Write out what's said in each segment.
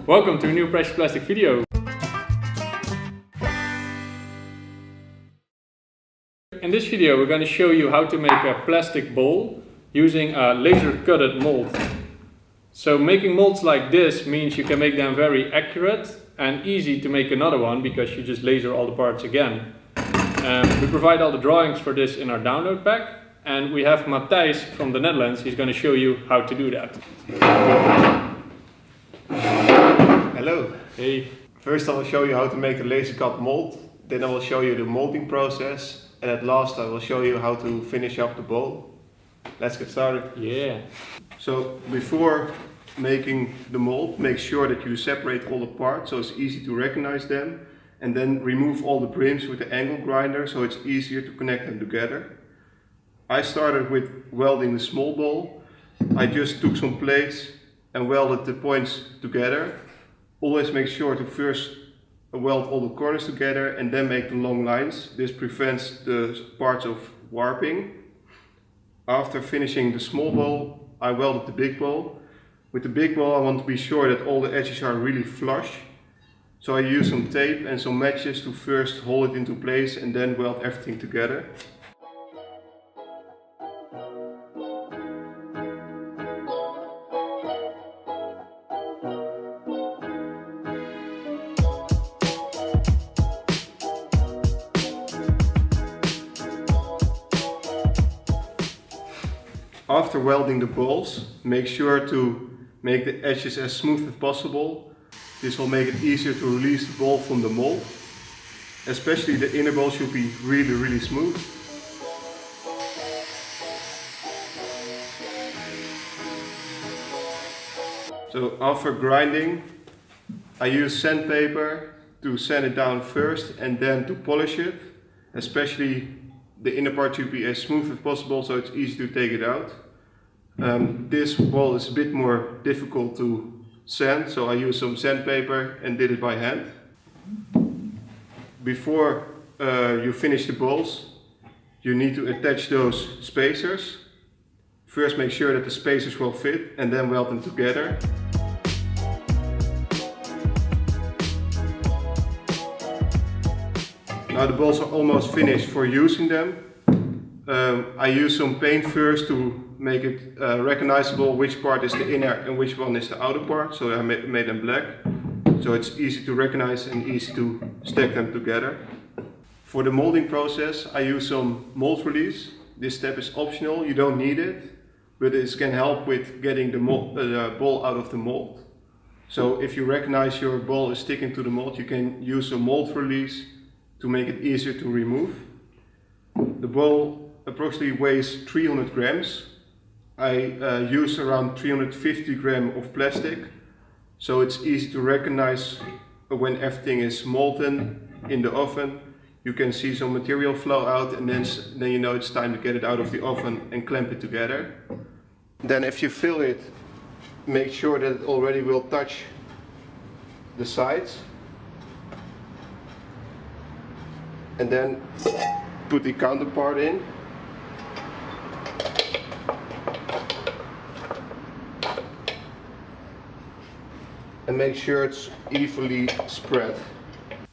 Welcome to a new Precious Plastic video. In this video we're going to show you how to make a plastic bowl using a laser-cutted mold. So making molds like this means you can make them very accurate and easy to make another one because you just laser all the parts again. We provide all the drawings for this in our download pack, and we have Matthijs from the Netherlands. He's going to show you how to do that. Hello. Hey. First I will show you how to make a laser cut mold, then I will show you the molding process, and at last I will show you how to finish up the bowl. Let's get started. Yeah. So before making the mold, make sure that you separate all the parts so it's easy to recognize them, and then remove all the brims with the angle grinder so it's easier to connect them together. I started with welding the small bowl. I just took some plates and welded the points together. Always make sure to first weld all the corners together and then make the long lines. This prevents the parts of warping. After finishing the small bowl, I welded the big bowl. With the big bowl I want to be sure that all the edges are really flush. So I use some tape and some matches to first hold it into place and then weld everything together. After welding the balls, make sure to make the edges as smooth as possible. This will make it easier to release the ball from the mold. Especially the inner ball should be really smooth. So after grinding, I use sandpaper to sand it down first and then to polish it. Especially the inner part should be as smooth as possible so it's easy to take it out. This ball is a bit more difficult to sand, so I used some sandpaper and did it by hand. Before you finish the balls, you need to attach those spacers. First make sure that the spacers will fit and then weld them together. Now the balls are almost finished for using them. I use some paint first to make it recognizable which part is the inner and which one is the outer part. So I made them black. So it's easy to recognize and easy to stack them together. For the molding process I use some mold release. This step is optional, you don't need it. But it can help with getting the ball out of the mold. So if you recognize your ball is sticking to the mold, you can use a mold release to make it easier to remove. The ball approximately weighs 300 grams. I use around 350 grams of plastic, so it's easy to recognize when everything is molten in the oven. You can see some material flow out, and then you know it's time to get it out of the oven and clamp it together. Then if you fill it, make sure that it already will touch the sides. And then put the counterpart in. And make sure it's evenly spread.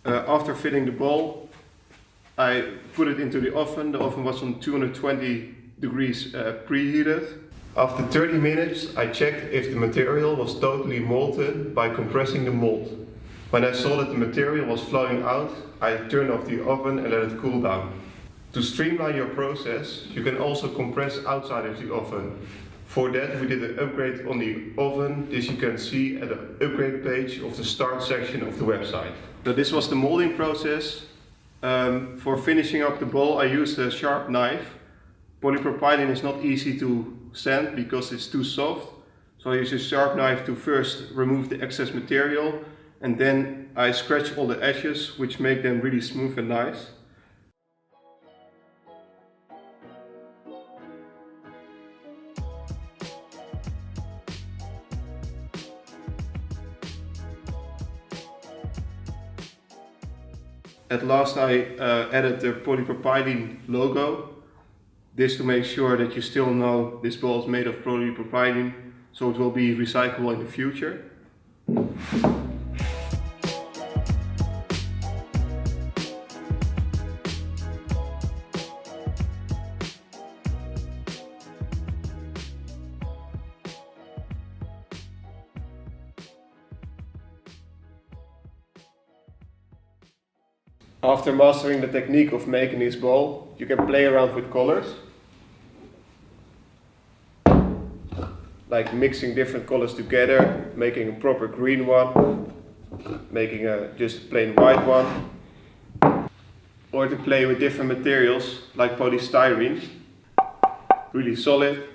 After fitting the ball, I put it into the oven. The oven was on 220 degrees preheated. After 30 minutes I checked if the material was totally molten by compressing the mold. When I saw that the material was flowing out, I turned off the oven and let it cool down. To streamline your process, you can also compress outside of the oven. For that we did an upgrade on the oven. This you can see at the upgrade page of the start section of the website. So this was the molding process. For finishing up the bowl I used a sharp knife. Polypropylene is not easy to sand because it's too soft. So I use a sharp knife to first remove the excess material. And then I scratch all the edges, which make them really smooth and nice. At last I added the polypropylene logo. This to make sure that you still know this ball is made of polypropylene, so it will be recyclable in the future. After mastering the technique of making this ball, you can play around with colors. Like mixing different colors together, making a proper green one, making a just plain white one. Or to play with different materials like polystyrene, really solid.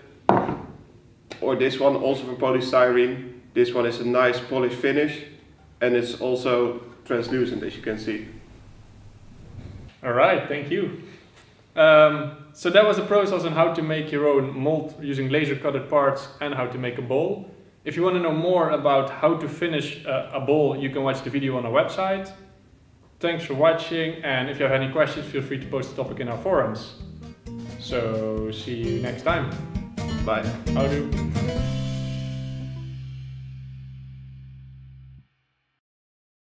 Or this one, also from polystyrene. This one is a nice polished finish and it's also translucent, as you can see. Alright, thank you. So that was a process on how to make your own mold using laser cutted parts and how to make a bowl. If you want to know more about how to finish a bowl, you can watch the video on our website. Thanks for watching, and if you have any questions, feel free to post the topic in our forums. So see you next time. Bye. Houdoe.